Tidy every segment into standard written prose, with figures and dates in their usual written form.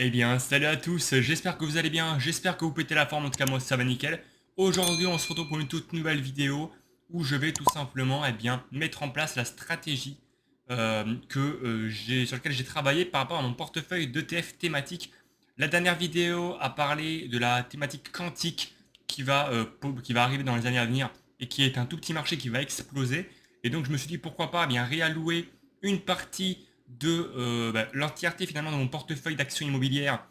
Eh bien, salut à tous, j'espère que vous allez bien, j'espère que vous pétez la forme, en tout cas moi ça va nickel. Aujourd'hui on se retrouve pour une toute nouvelle vidéo où je vais tout simplement mettre en place la stratégie sur laquelle j'ai travaillé par rapport à mon portefeuille d'ETF thématique. La dernière vidéo a parlé de la thématique quantique qui va arriver dans les années à venir et qui est un tout petit marché qui va exploser. Et donc je me suis dit pourquoi pas réallouer une partie de l'entièreté finalement de mon portefeuille d'actions immobilières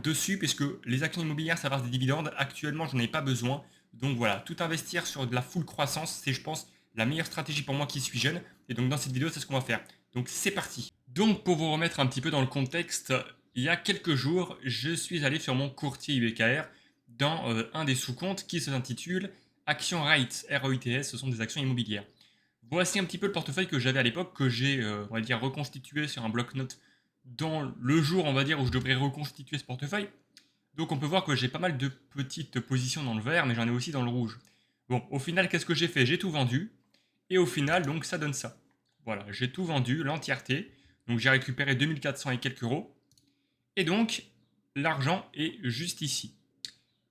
dessus, puisque les actions immobilières ça verse des dividendes. Actuellement, j'en ai pas besoin. Donc voilà, tout investir sur de la full croissance, c'est je pense la meilleure stratégie pour moi qui suis jeune. Et donc dans cette vidéo, c'est ce qu'on va faire. Donc c'est parti. Donc pour vous remettre un petit peu dans le contexte, il y a quelques jours, je suis allé sur mon courtier IBKR dans un des sous-comptes qui s'intitule Action REITs, REITS, ce sont des actions immobilières. Voici un petit peu le portefeuille que j'avais à l'époque, que j'ai, on va dire, reconstitué sur un bloc-notes dans le jour, on va dire, où je devrais reconstituer ce portefeuille. Donc on peut voir que j'ai pas mal de petites positions dans le vert, mais j'en ai aussi dans le rouge. Bon, au final, qu'est-ce que j'ai fait? J'ai tout vendu, et au final, donc ça donne ça. Voilà, j'ai tout vendu, l'entièreté, donc j'ai récupéré 2400 et quelques euros, et donc l'argent est juste ici.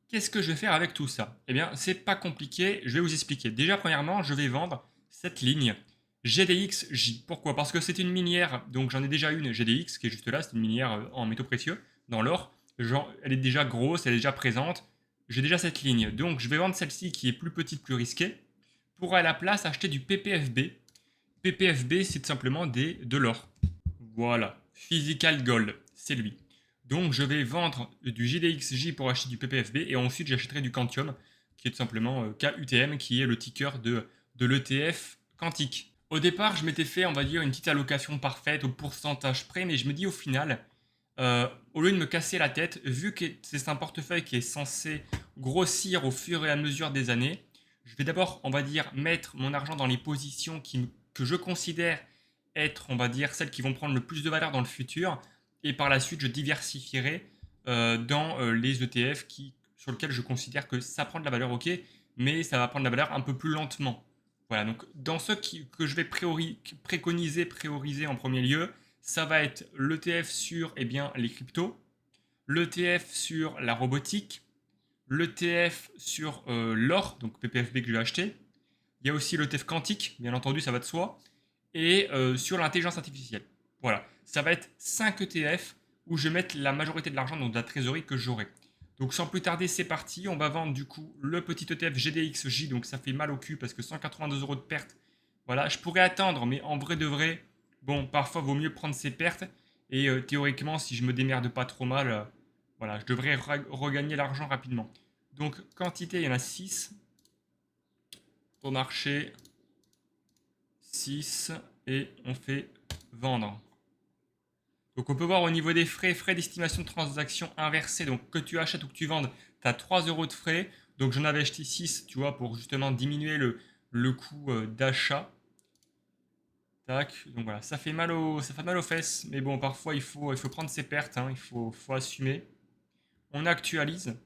Qu'est-ce que je vais faire avec tout ça? Eh bien, c'est pas compliqué, je vais vous expliquer. Déjà, premièrement, je vais vendre cette ligne GDXJ. Pourquoi? Parce que c'est une minière, donc j'en ai déjà une GDX qui est juste là, c'est une minière en métaux précieux, dans l'or. Elle est déjà grosse, elle est déjà présente. J'ai déjà cette ligne, donc je vais vendre celle-ci qui est plus petite, plus risquée, pour à la place acheter du PPFB. PPFB, c'est tout simplement de l'or. Voilà, Physical Gold, c'est lui. Donc je vais vendre du GDXJ pour acheter du PPFB et ensuite j'achèterai du Quantium, qui est tout simplement KUTM, qui est le ticker de l'ETF quantique. Au départ, je m'étais fait, on va dire, une petite allocation parfaite au pourcentage près, mais je me dis au final, au lieu de me casser la tête, vu que c'est un portefeuille qui est censé grossir au fur et à mesure des années, je vais d'abord, on va dire, mettre mon argent dans les positions que je considère être, on va dire, celles qui vont prendre le plus de valeur dans le futur. Et par la suite, je diversifierai dans les ETF sur lesquels je considère que ça prend de la valeur, ok, mais ça va prendre de la valeur un peu plus lentement. Voilà, donc dans que je vais préconiser, prioriser en premier lieu, ça va être l'ETF sur les cryptos, l'ETF sur la robotique, l'ETF sur l'or, donc PPFB que je vais acheter. Il y a aussi l'ETF quantique, bien entendu, ça va de soi, et sur l'intelligence artificielle. Voilà, ça va être 5 ETF où je vais mettre la majorité de l'argent, donc de la trésorerie que j'aurai. Donc sans plus tarder, c'est parti. On va vendre du coup le petit ETF GDXJ, donc ça fait mal au cul parce que 182 euros de perte. Voilà, je pourrais attendre, mais en vrai de vrai, bon, parfois vaut mieux prendre ses pertes. Et théoriquement, si je me démerde pas trop mal, voilà, je devrais regagner l'argent rapidement. Donc quantité, il y en a 6 au marché, 6 et on fait vendre. Donc on peut voir au niveau des frais d'estimation de transaction inversée, donc que tu achètes ou que tu vendes, tu as 3 euros de frais. Donc j'en avais acheté 6, tu vois, pour justement diminuer le coût d'achat. Tac, donc voilà, ça fait mal aux fesses, mais bon, parfois il faut prendre ses pertes, hein, faut assumer. On actualise.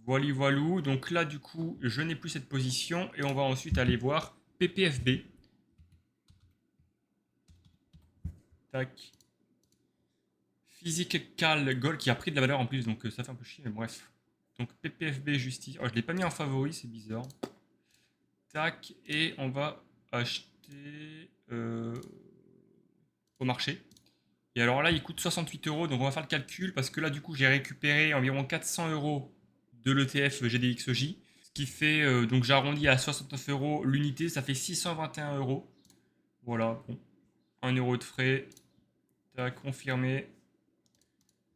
Voilà, voilou. Donc là, du coup, je n'ai plus cette position et on va ensuite aller voir PPFB. Tac. Physical Gold qui a pris de la valeur en plus, donc ça fait un peu chier, mais bref. Donc PPFB Justice. Oh, je ne l'ai pas mis en favori, c'est bizarre. Tac, et on va acheter au marché. Et alors là, il coûte 68 euros, donc on va faire le calcul parce que là, du coup, j'ai récupéré environ 400 euros de l'ETF GDXJ. Ce qui fait, donc j'arrondis à 69 euros l'unité, ça fait 621 euros. Voilà, bon, 1 euro de frais. Tac, confirmé.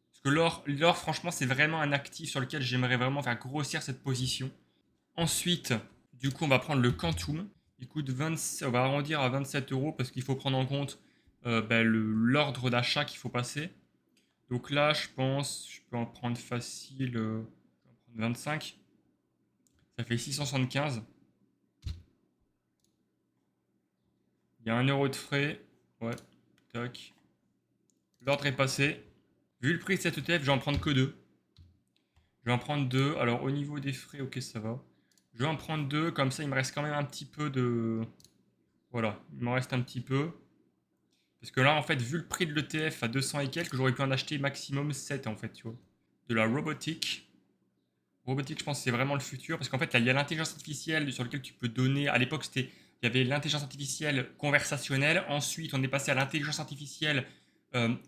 Parce que l'or, franchement, c'est vraiment un actif sur lequel j'aimerais vraiment faire grossir cette position. Ensuite, du coup, on va prendre le Quantum. Il coûte 27, on va arrondir à 27 euros parce qu'il faut prendre en compte l'ordre d'achat qu'il faut passer. Donc là, je pense, je peux en prendre facile, je peux en prendre 25. Ça fait 675. Il y a 1 euro de frais. Ouais, tac. L'ordre est passé. Vu le prix de cette ETF, je vais en prendre que 2. Je vais en prendre 2. Alors au niveau des frais, ok, ça va. Je vais en prendre 2, comme ça il me reste quand même un petit peu de... Voilà, il me reste un petit peu. Parce que là, en fait, vu le prix de l'ETF à 200 et quelques, j'aurais pu en acheter maximum 7 en fait, tu vois. De la robotique. Robotique, je pense que c'est vraiment le futur. Parce qu'en fait, là, il y a l'intelligence artificielle sur laquelle tu peux donner. À l'époque, il y avait l'intelligence artificielle conversationnelle. Ensuite, on est passé à l'intelligence artificielle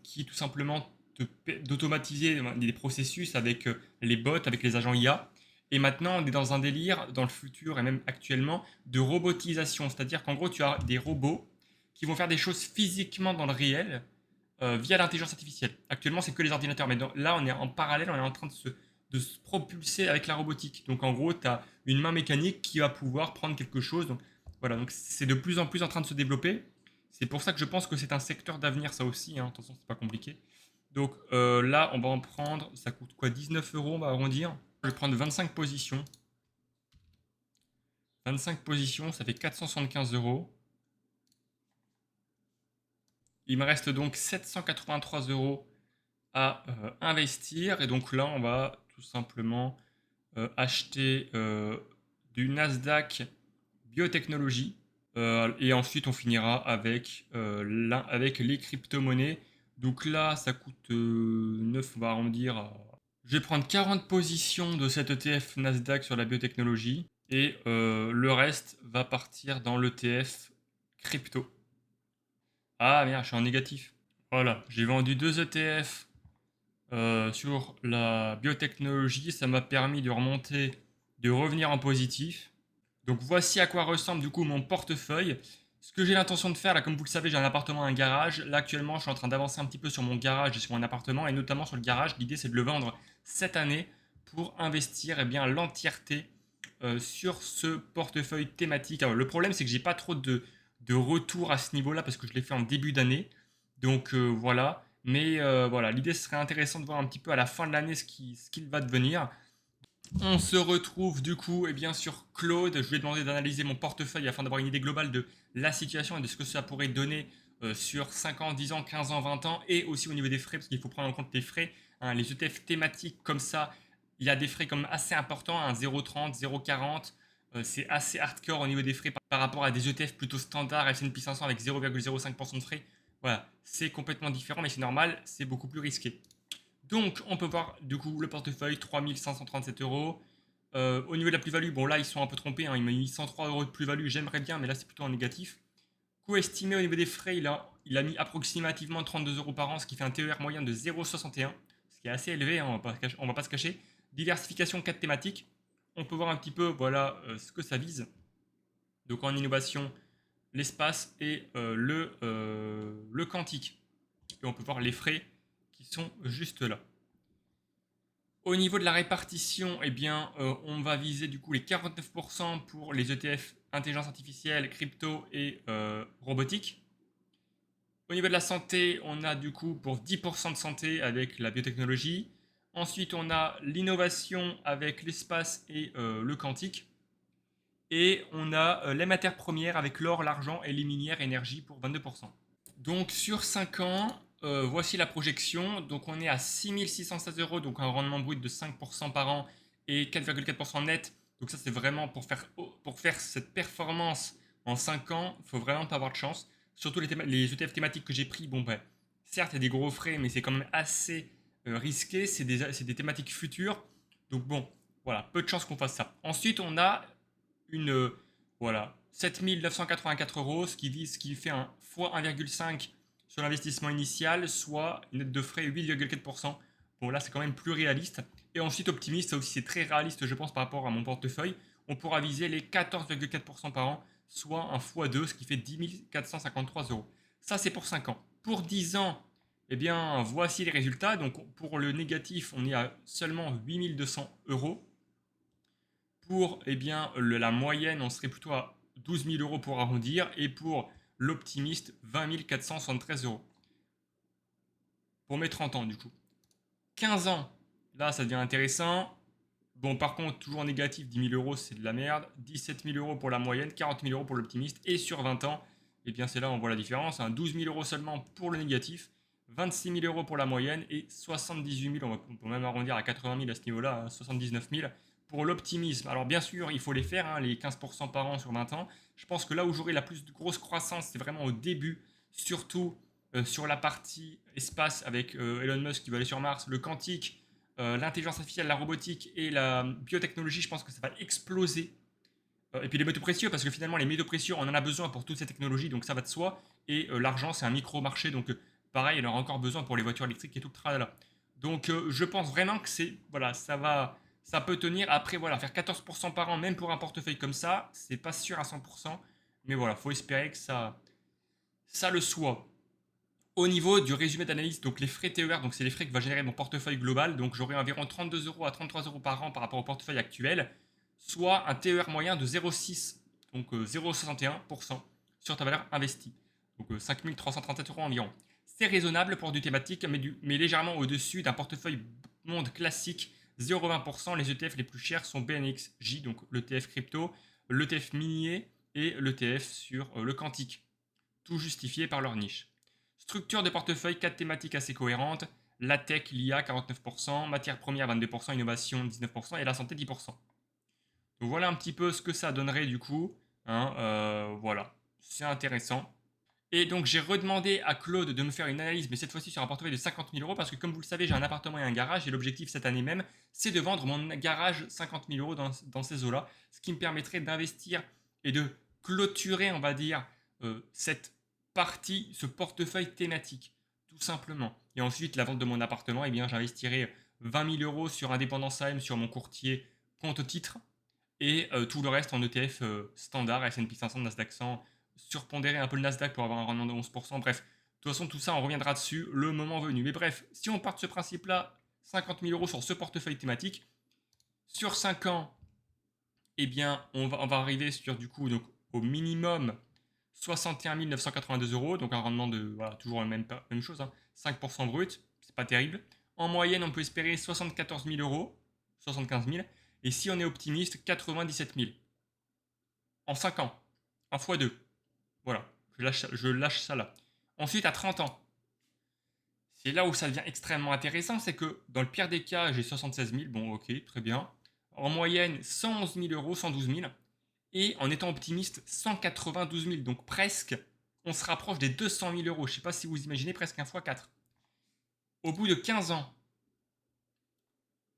qui tout simplement d'automatiser des processus avec les bots, avec les agents IA. Et maintenant, on est dans un délire, dans le futur et même actuellement, de robotisation. C'est-à-dire qu'en gros, tu as des robots qui vont faire des choses physiquement dans le réel via l'intelligence artificielle. Actuellement, c'est que les ordinateurs. Mais là, on est en parallèle, on est en train de se propulser avec la robotique. Donc, en gros, tu as une main mécanique qui va pouvoir prendre quelque chose. Donc, voilà, donc c'est de plus en plus en train de se développer. C'est pour ça que je pense que c'est un secteur d'avenir, ça aussi. Hein. Attention, c'est pas compliqué. Donc là, on va en prendre, ça coûte quoi, 19 euros, on va arrondir. Je vais prendre 25 positions. 25 positions, ça fait 475 euros. Il me reste donc 783 euros à investir. Et donc là, on va tout simplement acheter du Nasdaq Biotechnologie. Et ensuite, on finira avec les crypto-monnaies. Donc là, ça coûte 9, on va arrondir. Je vais prendre 40 positions de cet ETF Nasdaq sur la biotechnologie. Et le reste va partir dans l'ETF crypto. Ah merde, je suis en négatif. Voilà, j'ai vendu 2 ETF sur la biotechnologie. Ça m'a permis de remonter, de revenir en positif. Donc voici à quoi ressemble du coup mon portefeuille. Ce que j'ai l'intention de faire, là comme vous le savez, j'ai un appartement et un garage. Là actuellement, je suis en train d'avancer un petit peu sur mon garage et sur mon appartement, et notamment sur le garage. L'idée c'est de le vendre cette année pour investir bien l'entièreté sur ce portefeuille thématique. Alors le problème c'est que j'ai pas trop de retour à ce niveau-là parce que je l'ai fait en début d'année. Donc voilà. Mais voilà, l'idée serait intéressant de voir un petit peu à la fin de l'année ce qu'il va devenir. On se retrouve du coup sur Claude. Je lui ai demandé d'analyser mon portefeuille afin d'avoir une idée globale de la situation et de ce que ça pourrait donner sur 5 ans, 10 ans, 15 ans, 20 ans, et aussi au niveau des frais, parce qu'il faut prendre en compte les frais. Hein, les ETF thématiques comme ça, il y a des frais comme assez importants, hein, 0,30, 0,40. C'est assez hardcore au niveau des frais par rapport à des ETF plutôt standards S&P 500 avec 0,05% de frais. Voilà, c'est complètement différent, mais c'est normal, c'est beaucoup plus risqué. Donc, on peut voir du coup le portefeuille, 3537 euros. Au niveau de la plus-value, bon là ils sont un peu trompés, hein, ils m'ont mis 103 euros de plus-value, j'aimerais bien, mais là c'est plutôt en négatif. Coût estimé au niveau des frais, il a mis approximativement 32 euros par an, ce qui fait un TER moyen de 0,61, ce qui est assez élevé, hein, on va pas se cacher. Diversification 4 thématiques, on peut voir un petit peu voilà, ce que ça vise. Donc en innovation, l'espace et le quantique. Et on peut voir les frais qui sont juste là. Au niveau de la répartition, on va viser du coup les 49% pour les ETF intelligence artificielle, crypto et robotique. Au niveau de la santé, on a du coup pour 10% de santé avec la biotechnologie. Ensuite, on a l'innovation avec l'espace et le quantique. Et on a les matières premières avec l'or, l'argent et les minières énergie pour 22%. Donc sur 5 ans, voici la projection. Donc on est à 6616 euros, donc un rendement brut de 5% par an et 4,4% net. Donc ça c'est vraiment pour faire cette performance en 5 ans, il faut vraiment pas avoir de chance. Surtout les ETF thématiques que j'ai pris, bon ben, certes il y a des gros frais, mais c'est quand même assez risqué, c'est des thématiques futures. Donc bon, voilà, peu de chance qu'on fasse ça. Ensuite on a une voilà, 7 984 euros, ce qui fait un fois 1,5 sur l'investissement initial, soit une note de frais 8,4%. Bon, là, c'est quand même plus réaliste. Et ensuite, optimiste, ça aussi, c'est très réaliste, je pense, par rapport à mon portefeuille. On pourra viser les 14,4% par an, soit un x2, ce qui fait 10 453 euros. Ça, c'est pour 5 ans. Pour 10 ans, voici les résultats. Donc, pour le négatif, on est à seulement 8 200 euros. Pour la moyenne, on serait plutôt à 12 000 euros pour arrondir. Et pour l'optimiste, 20 473 euros. Pour mes 30 ans, du coup. 15 ans, là, ça devient intéressant. Bon, par contre, toujours négatif, 10 000 euros, c'est de la merde. 17 000 euros pour la moyenne, 40 000 euros pour l'optimiste. Et sur 20 ans, c'est là où on voit la différence. 12 000 euros seulement pour le négatif, 26 000 euros pour la moyenne et 78 000, on peut même arrondir à 80 000 à ce niveau-là, 79 000 pour l'optimisme. Alors bien sûr, il faut les faire, les 15% par an sur 20 ans. Je pense que là où j'aurai la plus grosse croissance, c'est vraiment au début, surtout sur la partie espace avec Elon Musk qui va aller sur Mars, le quantique, l'intelligence artificielle, la robotique et la biotechnologie, je pense que ça va exploser. Et puis les métaux précieux, parce que finalement les métaux précieux, on en a besoin pour toutes ces technologies, donc ça va de soi. Et l'argent, c'est un micro-marché, donc pareil, il en aura encore besoin pour les voitures électriques et tout le tralala. Donc je pense vraiment que c'est, voilà, ça peut tenir. Après, voilà, faire 14% par an, même pour un portefeuille comme ça, c'est pas sûr à 100%. Mais voilà, faut espérer que ça le soit. Au niveau du résumé d'analyse, donc les frais TER, donc c'est les frais que va générer mon portefeuille global, donc j'aurai environ 32 euros à 33 euros par an par rapport au portefeuille actuel, soit un TER moyen de 0,6, donc 0,61% sur ta valeur investie, donc 5337 euros environ. C'est raisonnable pour du thématique, mais légèrement au-dessus d'un portefeuille monde classique, 0,20%. Les ETF les plus chers sont BNXJ, donc l'ETF crypto, l'ETF minier et l'ETF sur le quantique, tout justifié par leur niche. Structure de portefeuille, 4 thématiques assez cohérentes. La tech, l'IA, 49%, matières premières, 22%, innovation, 19%, et la santé, 10%. Donc voilà un petit peu ce que ça donnerait du coup. Hein, voilà, c'est intéressant. Et donc j'ai redemandé à Claude de me faire une analyse, mais cette fois-ci sur un portefeuille de 50 000 euros, parce que comme vous le savez, j'ai un appartement et un garage, et l'objectif cette année même, c'est de vendre mon garage 50 000 euros dans ces eaux-là, ce qui me permettrait d'investir et de clôturer, on va dire, cette partie, ce portefeuille thématique, tout simplement. Et ensuite, la vente de mon appartement, eh bien, j'investirai 20 000 euros sur Indépendance AM, sur mon courtier compte titre, et tout le reste en ETF standard, S&P 500, Nasdaq 100, surpondérer un peu le Nasdaq pour avoir un rendement de 11%. Bref, de toute façon, tout ça, on reviendra dessus le moment venu. Mais bref, si on part de ce principe-là, 50 000 euros sur ce portefeuille thématique, sur 5 ans, eh bien, on va arriver sur du coup donc, au minimum 61 982 euros, donc un rendement de voilà, toujours la même chose, hein, 5% brut, c'est pas terrible. En moyenne, on peut espérer 74 000 euros, 75 000, et si on est optimiste, 97 000 en 5 ans, en x2. Voilà, je lâche ça là. Ensuite, à 30 ans, c'est là où ça devient extrêmement intéressant, c'est que dans le pire des cas, j'ai 76 000, bon ok, très bien. En moyenne, 111 000 euros, 112 000. Et en étant optimiste, 192 000, donc presque, on se rapproche des 200 000 euros. Je ne sais pas si vous imaginez, presque un x4. Au bout de 15 ans,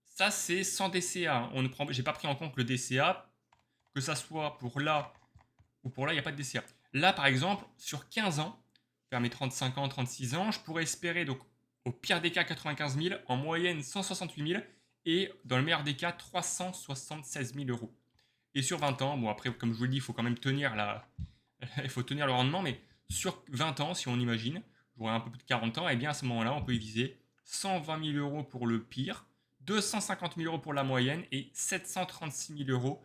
ça c'est sans DCA. J'ai pas pris en compte le DCA, que ça soit pour là ou pour là, il n'y a pas de DCA. Là, par exemple, sur 15 ans, vers mes 35 ans, 36 ans, je pourrais espérer, donc, au pire des cas, 95 000, en moyenne 168 000, et dans le meilleur des cas, 376 000 euros. Et sur 20 ans, bon après, comme je vous le dis, il faut quand même tenir il faut tenir le rendement, mais sur 20 ans, si on imagine, j'aurai un peu plus de 40 ans, et bien à ce moment-là, on peut y viser 120 000 euros pour le pire, 250 000 euros pour la moyenne et 736 000 euros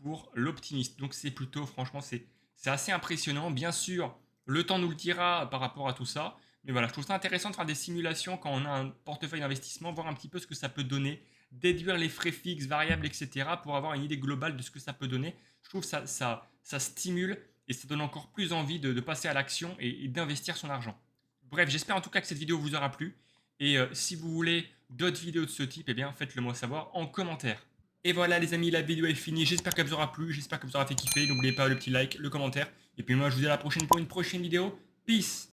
pour l'optimiste. Donc c'est plutôt, franchement, c'est assez impressionnant. Bien sûr, le temps nous le dira par rapport à tout ça. Mais voilà, je trouve ça intéressant de faire des simulations quand on a un portefeuille d'investissement, voir un petit peu ce que ça peut donner, déduire les frais fixes, variables, etc. pour avoir une idée globale de ce que ça peut donner. Je trouve que ça stimule et ça donne encore plus envie de passer à l'action et d'investir son argent. Bref, j'espère en tout cas que cette vidéo vous aura plu. Et si vous voulez d'autres vidéos de ce type, eh bien faites-le moi savoir en commentaire. Et voilà les amis, la vidéo est finie, j'espère qu'elle vous aura plu, j'espère qu'elle vous aura fait kiffer, n'oubliez pas le petit like, le commentaire, et puis moi je vous dis à la prochaine pour une prochaine vidéo, peace.